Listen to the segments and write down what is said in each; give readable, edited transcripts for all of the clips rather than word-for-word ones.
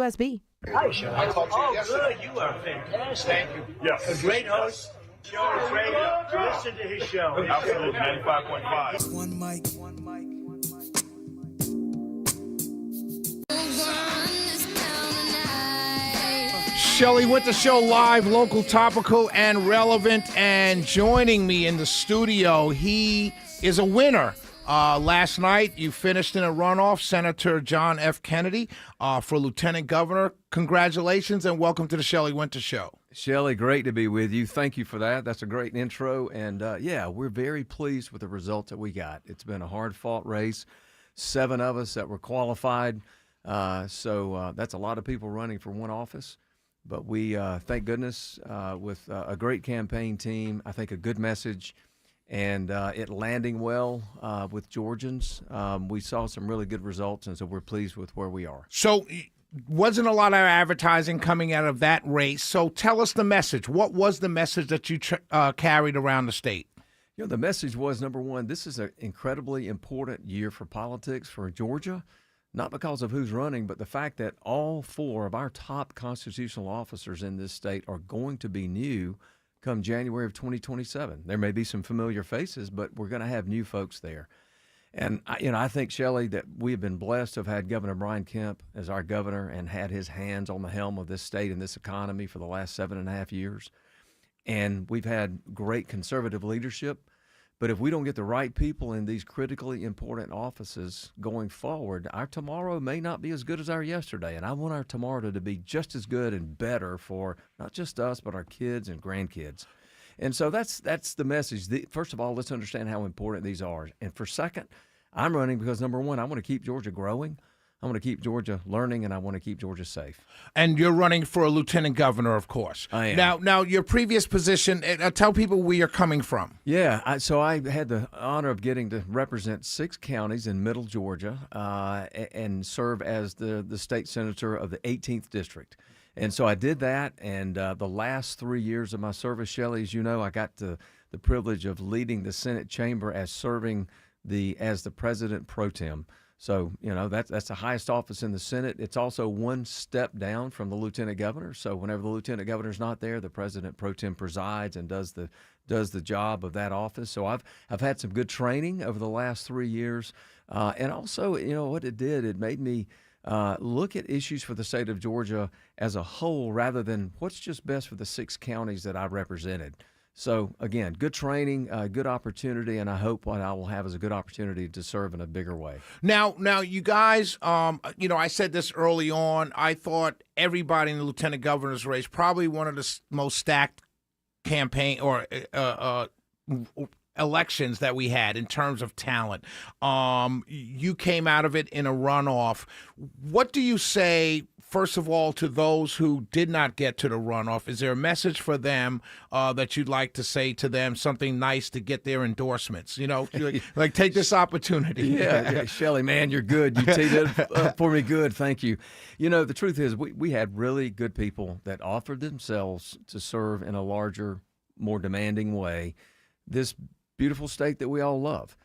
USB. Hi, Sean. I talked to you yesterday. Good. You are fantastic. Thank you. A great host. Show is radio. Listen to his show. Absolutely, 95.5. One mic. Shelley Winter Show live, local, topical, and relevant. And joining me in the studio, he is a winner. Last night, you finished in a runoff, Senator John F. Kennedy for Lieutenant Governor. Congratulations and welcome to the Shelley Winter Show. Shelley, great to be with you. Thank you for that. That's a great intro. And, we're very pleased with the result that we got. It's been a hard-fought race. 7 of us that were qualified. So that's a lot of people running for one office. But we, thank goodness, with a great campaign team, I think a good message, and it landing well with Georgians, we saw some really good results, and so we're pleased with where we are. So wasn't a lot of advertising coming out of that race. So tell us the message. What was the message that you carried around the state? You know, the message was, number one, this is an incredibly important year for politics for Georgia. Not because of who's running, but the fact that all 4 of our top constitutional officers in this state are going to be new come January of 2027. There may be some familiar faces, but we're going to have new folks there. And, I think, Shelley, that we have been blessed to have had Governor Brian Kemp as our governor and had his hands on the helm of this state and this economy for the last 7.5 years. And we've had great conservative leadership. But if we don't get the right people in these critically important offices going forward, our tomorrow may not be as good as our yesterday. And I want our tomorrow to be just as good and better for not just us, but our kids and grandkids. And so that's the message. First of all, let's understand how important these are. And for second, I'm running because, number one, I want to keep Georgia growing. I want to keep Georgia learning, and I want to keep Georgia safe. And you're running for a lieutenant governor, of course. I am. Now your previous position, tell people where you're coming from. Yeah, so I had the honor of getting to represent 6 counties in middle Georgia and serve as the state senator of the 18th district. And so I did that, and the last 3 years of my service, Shelley, as you know, I got the privilege of leading the Senate chamber as serving as the president pro tem. So, that's the highest office in the Senate. It's also one step down from the lieutenant governor. So whenever the lieutenant governor's not there, the president pro tem presides and does the job of that office. So I've had some good training over the last 3 years. And also, what it did, it made me look at issues for the state of Georgia as a whole rather than what's just best for the 6 counties that I represented. So, again, good training, good opportunity, and I hope what I will have is a good opportunity to serve in a bigger way. Now, you guys, I said this early on. I thought everybody in the lieutenant governor's race, probably one of the most stacked campaign or elections that we had in terms of talent. You came out of it in a runoff. What do you say, first of all, to those who did not get to the runoff? Is there a message for them that you'd like to say to them, something nice to get their endorsements? Like take this opportunity. Yeah, Shelley, man, you're good. You teed it up for me good. Thank you. The truth is we had really good people that offered themselves to serve in a larger, more demanding way this beautiful state that we all love.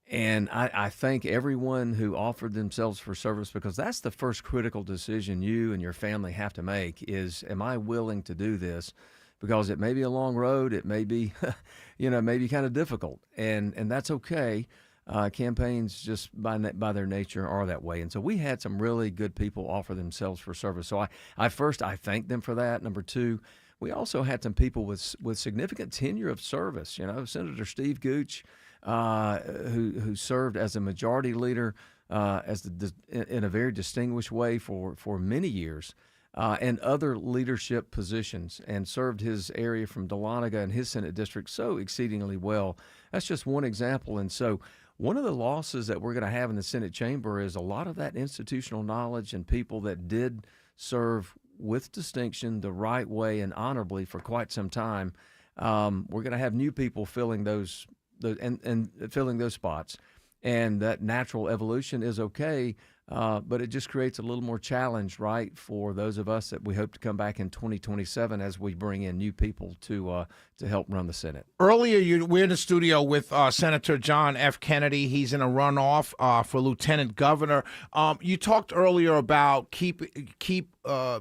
And I thank everyone who offered themselves for service, because that's the first critical decision you and your family have to make is, am I willing to do this? Because it may be a long road. It may be, maybe kind of difficult. And that's okay. Campaigns just by their nature are that way. And so we had some really good people offer themselves for service. So I thank them for that. Number two, we also had some people with significant tenure of service. Senator Steve Gooch, who served as a majority leader in a very distinguished way for many years, and other leadership positions, and served his area from Dahlonega and his Senate district so exceedingly well. That's just one example. And so one of the losses that we're going to have in the Senate chamber is a lot of that institutional knowledge and people that did serve with distinction the right way and honorably for quite some time. We're going to have new people filling those and filling those spots. and that natural evolution is okay. But it just creates a little more challenge, right, for those of us that we hope to come back in 2027 as we bring in new people to help run the Senate. Earlier, we're in the studio with Senator John F. Kennedy. He's in a runoff for lieutenant governor. You talked earlier about keep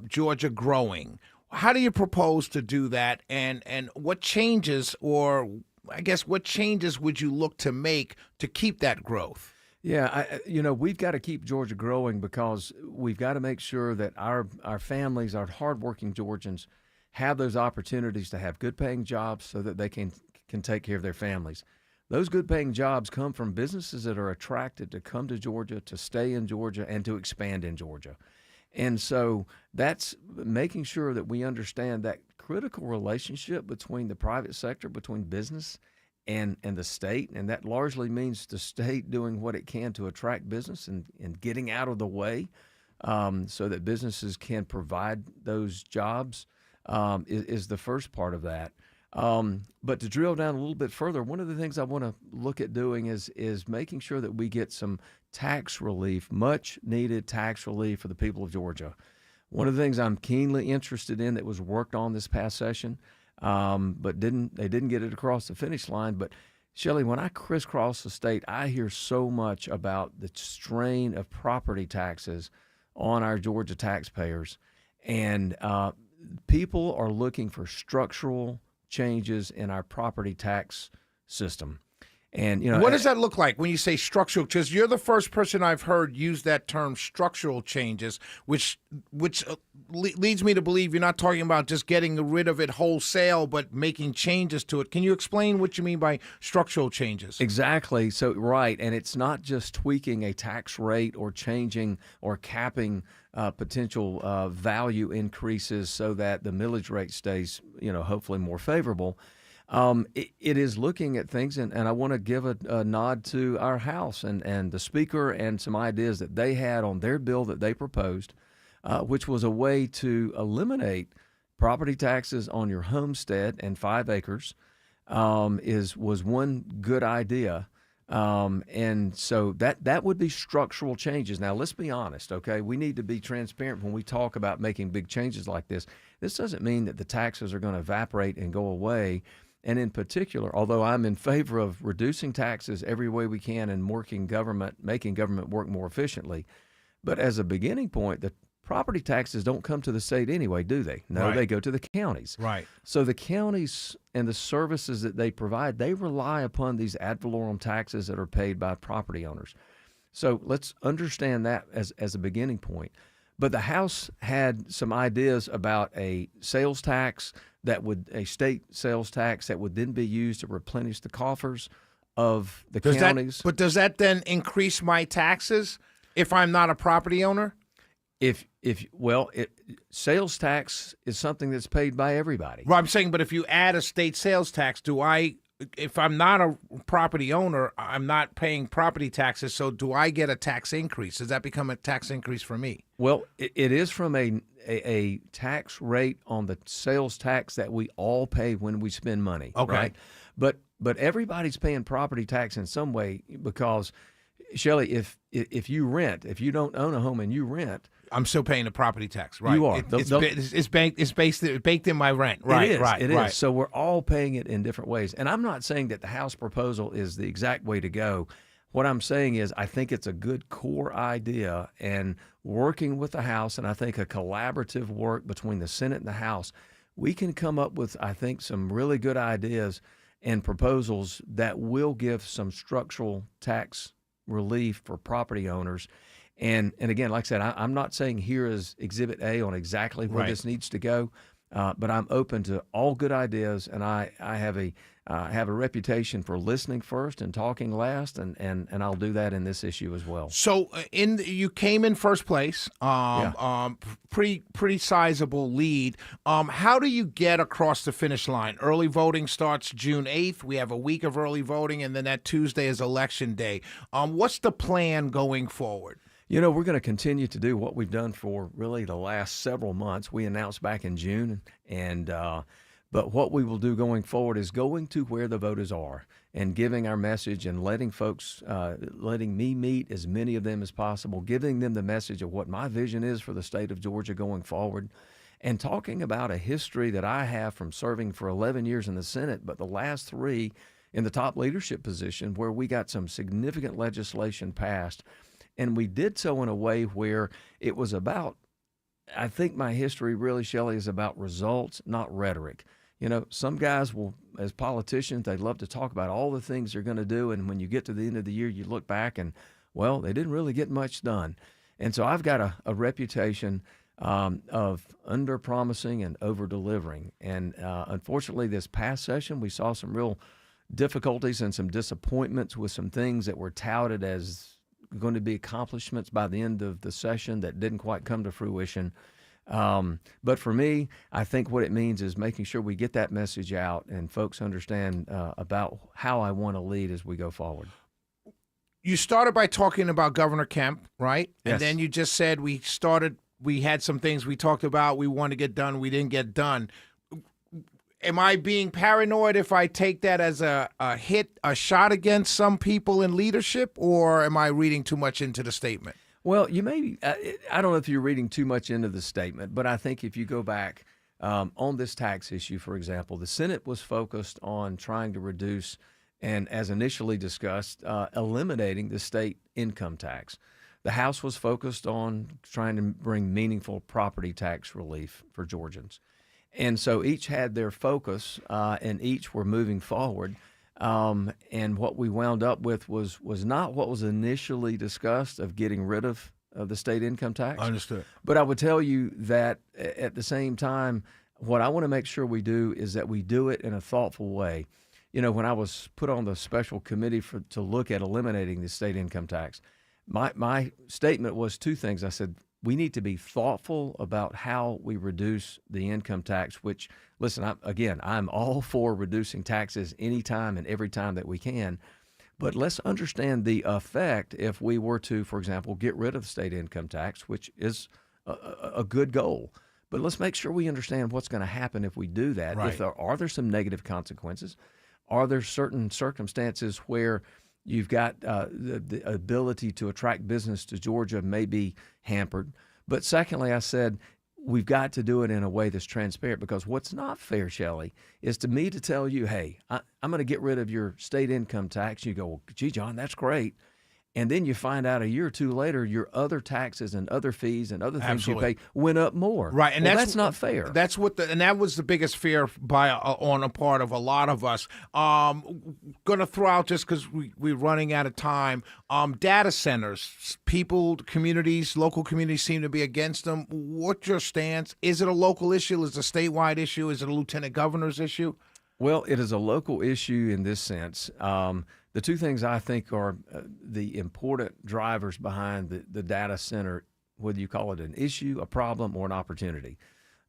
Georgia growing. How do you propose to do that, and what changes, or I guess what changes would you look to make to keep that growth? Yeah, we've got to keep Georgia growing because we've got to make sure that our families, our hardworking Georgians, have those opportunities to have good-paying jobs so that they can take care of their families. Those good-paying jobs come from businesses that are attracted to come to Georgia, to stay in Georgia, and to expand in Georgia. And so that's making sure that we understand that critical relationship between the private sector, between business and the state, and that largely means the state doing what it can to attract business and getting out of the way so that businesses can provide those jobs is the first part of that. But to drill down a little bit further, one of the things I want to look at doing is making sure that we get some tax relief, much needed tax relief for the people of Georgia. One of the things I'm keenly interested in that was worked on this past session, but they didn't get it across the finish line. But Shelley, when I crisscross the state, I hear so much about the strain of property taxes on our Georgia taxpayers, and people are looking for structural changes in our property tax system. And what does that look like when you say structural? Because you're the first person I've heard use that term, structural changes, which leads me to believe you're not talking about just getting rid of it wholesale, but making changes to it. Can you explain what you mean by structural changes? Exactly. So, right. And it's not just tweaking a tax rate or changing or capping potential value increases so that the millage rate stays, hopefully more favorable. It is looking at things, and I want to give a nod to our House and the Speaker and some ideas that they had on their bill that they proposed, which was a way to eliminate property taxes on your homestead and 5 acres. Was one good idea. And so that would be structural changes. Now, let's be honest, okay? We need to be transparent when we talk about making big changes like this. This doesn't mean that the taxes are going to evaporate and go away. And in particular, although I'm in favor of reducing taxes every way we can and making government work more efficiently, but as a beginning point, the property taxes don't come to the state anyway, do they? No, Right. They go to the counties. Right. So the counties and the services that they provide, they rely upon these ad valorem taxes that are paid by property owners. So let's understand that as a beginning point. But the House had some ideas about a sales tax a state sales tax that would then be used to replenish the coffers of the counties. But does that then increase my taxes if I'm not a property owner? Sales tax is something that's paid by everybody. Well, I'm saying, but if you add a state sales tax, if I'm not a property owner, I'm not paying property taxes, so do I get a tax increase? Does that become a tax increase for me? Well, it is from a tax rate on the sales tax that we all pay when we spend money. Okay. Right? But everybody's paying property tax in some way because, Shelley, if you rent, if you don't own a home and you rent, I'm still paying the property tax, right? You are. It's baked in my rent, right? It is. So we're all paying it in different ways. And I'm not saying that the House proposal is the exact way to go. What I'm saying is I think it's a good core idea, and working with the House, and I think a collaborative work between the Senate and the House, we can come up with, I think, some really good ideas and proposals that will give some structural tax relief for property owners. And again, like I said, I'm not saying here is Exhibit A on exactly where this needs to go, but I'm open to all good ideas, and I have a reputation for listening first and talking last, and I'll do that in this issue as well. So you came in first place, pretty sizable lead. How do you get across the finish line? Early voting starts June 8th. We have a week of early voting, and then that Tuesday is Election Day. What's the plan going forward? We're going to continue to do what we've done for really the last several months. We announced back in June, but But what we will do going forward is going to where the voters are and giving our message and letting folks, letting me meet as many of them as possible, giving them the message of what my vision is for the state of Georgia going forward, and talking about a history that I have from serving for 11 years in the Senate, but the last 3 in the top leadership position where we got some significant legislation passed. And we did so in a way where it was about, I think my history really, Shelley, is about results, not rhetoric. You know, some guys will, as politicians, they love to talk about all the things they're going to do. And when you get to the end of the year, you look back and, well, they didn't really get much done. And so I've got a reputation of under-promising and over-delivering. And unfortunately, this past session, we saw some real difficulties and some disappointments with some things that were touted as going to be accomplishments by the end of the session that didn't quite come to fruition. But for me, I think what it means is making sure we get that message out and folks understand about how I want to lead as we go forward. You started by talking about Governor Kemp, right? Yes. And then you just said we had some things we talked about, we want to get done, we didn't get done. Am I being paranoid if I take that as a shot against some people in leadership, or am I reading too much into the statement? Well, you may, I don't know if you're reading too much into the statement, but I think if you go back on this tax issue, for example, the Senate was focused on trying to reduce and, as initially discussed, eliminating the state income tax. The House was focused on trying to bring meaningful property tax relief for Georgians. And so each had their focus, and each were moving forward. And what we wound up with was not what was initially discussed of getting rid of the state income tax. Understood. But I would tell you that at the same time, what I want to make sure we do is that we do it in a thoughtful way. You know, when I was put on the special committee to look at eliminating the state income tax, my statement was 2 things. I said, we need to be thoughtful about how we reduce the income tax, which, listen, I'm all for reducing taxes anytime and every time that we can. But let's understand the effect if we were to, for example, get rid of the state income tax, which is a good goal. But let's make sure we understand what's going to happen if we do that. Right. If there some negative consequences? Are there certain circumstances where you've got the ability to attract business to Georgia may be hampered? But secondly, I said, we've got to do it in a way that's transparent, because what's not fair, Shelley, is to me to tell you, hey, I'm going to get rid of your state income tax. You go, well, gee, John, that's great. And then you find out a year or 2 later, your other taxes and other fees and other things Absolutely. you pay went up more. Right, and well, that's that's not fair. That's and that was the biggest fear on a part of a lot of us. Going to throw out, just because we're running out of time, data centers. People, communities, local communities seem to be against them. What's your stance? Is it a local issue? Is it a statewide issue? Is it a lieutenant governor's issue? Well, it is a local issue in this sense. The 2 things I think are the important drivers behind the data center, whether you call it an issue, a problem, or an opportunity.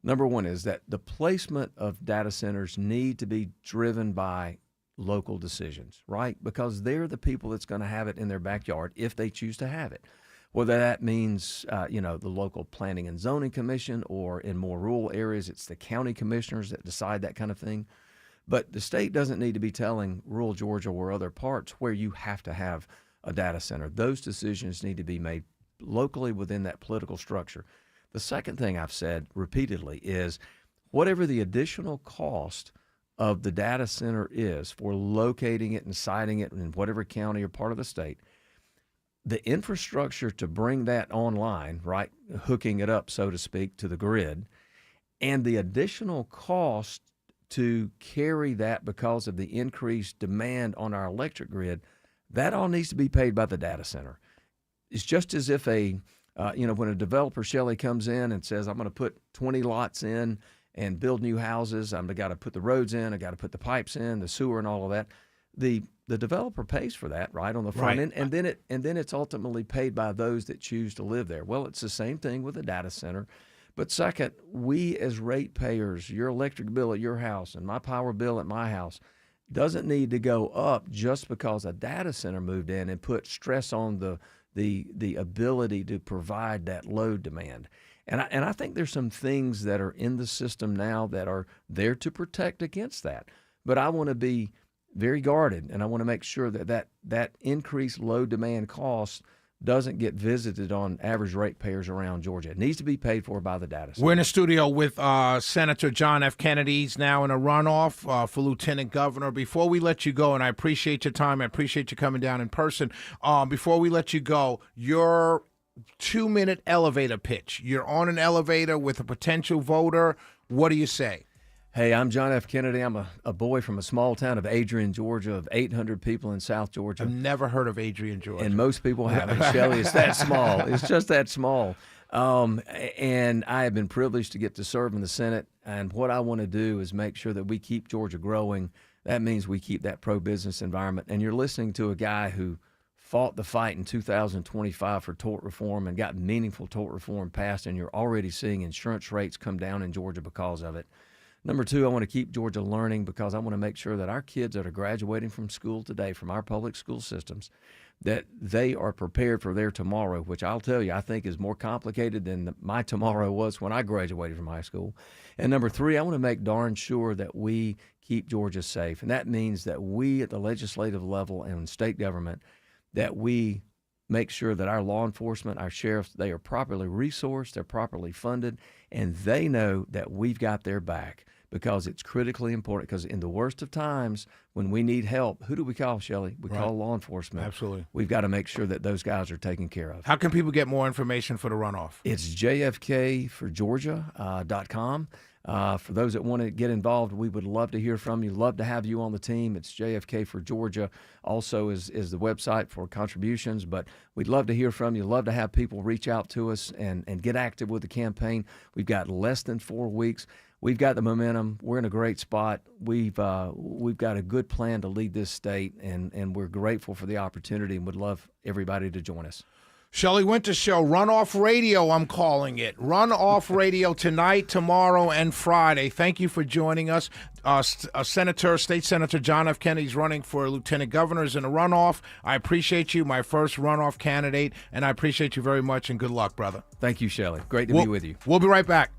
Number 1 is that the placement of data centers need to be driven by local decisions, right? Because they're the people that's going to have it in their backyard if they choose to have it. Whether that means, the local planning and zoning commission, or in more rural areas, it's the county commissioners that decide that kind of thing. But the state doesn't need to be telling rural Georgia or other parts where you have to have a data center. Those decisions need to be made locally within that political structure. The second thing I've said repeatedly is whatever the additional cost of the data center is for locating it and siting it in whatever county or part of the state, the infrastructure to bring that online, right, hooking it up, so to speak, to the grid, and the additional cost to carry that because of the increased demand on our electric grid, that all needs to be paid by the data center. It's just as if when a developer, Shelley, comes in and says, I'm going to put 20 lots in and build new houses. I've got to put the roads in. I've got to put the pipes in, the sewer, and all of that. The developer pays for that, right, on the front end, and then it's ultimately paid by those that choose to live there. Well, it's the same thing with a data center. But second, we as ratepayers, your electric bill at your house and my power bill at my house doesn't need to go up just because a data center moved in and put stress on the ability to provide that load demand. And I think there's some things that are in the system now that are there to protect against that. But I want to be very guarded, and I want to make sure that increased low demand cost doesn't get visited on average ratepayers around Georgia. It needs to be paid for by the data center. We're in the studio with Senator John F. Kennedy. He's now in a runoff for lieutenant governor. Before we let you go, and I appreciate your time, I appreciate you coming down in person. Before we let you go, your 2-minute elevator pitch. You're on an elevator with a potential voter. What do you say? Hey, I'm John F. Kennedy. I'm a boy from a small town of Adrian, Georgia, of 800 people in South Georgia. I've never heard of Adrian, Georgia. And most people haven't, Shelley. It's that small. It's just that small. And I have been privileged to get to serve in the Senate. And what I want to do is make sure that we keep Georgia growing. That means we keep that pro-business environment. And you're listening to a guy who fought the fight in 2025 for tort reform and got meaningful tort reform passed, and you're already seeing insurance rates come down in Georgia because of it. Number two, I want to keep Georgia learning because I want to make sure that our kids that are graduating from school today, from our public school systems, that they are prepared for their tomorrow, which I'll tell you, I think is more complicated than my tomorrow was when I graduated from high school. And number three, I want to make darn sure that we keep Georgia safe. And that means that we at the legislative level and state government, that we make sure that our law enforcement, our sheriffs, they are properly resourced, they're properly funded, and they know that we've got their back, because it's critically important. Because in the worst of times, when we need help, who do we call, Shelley? We call law enforcement. Absolutely. We've got to make sure that those guys are taken care of. How can people get more information for the runoff? It's jfkforgeorgia.com. For those that want to get involved, we would love to hear from you. Love to have you on the team. It's JFK for Georgia. Also is the website for contributions. But we'd love to hear from you. Love to have people reach out to us and get active with the campaign. We've got less than 4 weeks. We've got the momentum. We're in a great spot. We've got a good plan to lead this state, and we're grateful for the opportunity and would love everybody to join us. Shelley Winter Show, Runoff Radio, I'm calling it. Runoff Radio tonight, tomorrow, and Friday. Thank you for joining us. State Senator John F. Kennedy's running for lieutenant governor in a runoff. I appreciate you, my first runoff candidate, and I appreciate you very much, and good luck, brother. Thank you, Shelley. Great to be with you. We'll be right back.